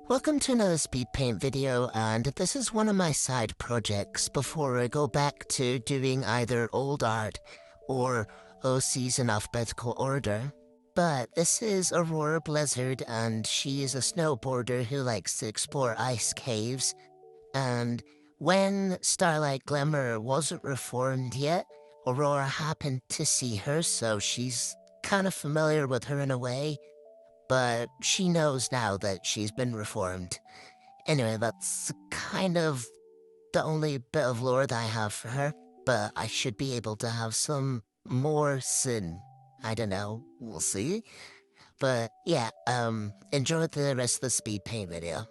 Welcome to another speed paint video, and this is one of my side projects before I go back to doing either old art or OCs in alphabetical order. But this is Aurora Blizzard, and she is a snowboarder who likes to explore ice caves. And when Starlight Glimmer wasn't reformed yet, Aurora happened to see her, so she's kind of familiar with her in a way, but she knows now that she's been reformed. Anyway, that's kind of the only bit of lore that I have for her, but I should be able to have some more soon. I don't know, we'll see. But yeah, enjoy the rest of the speed paint video.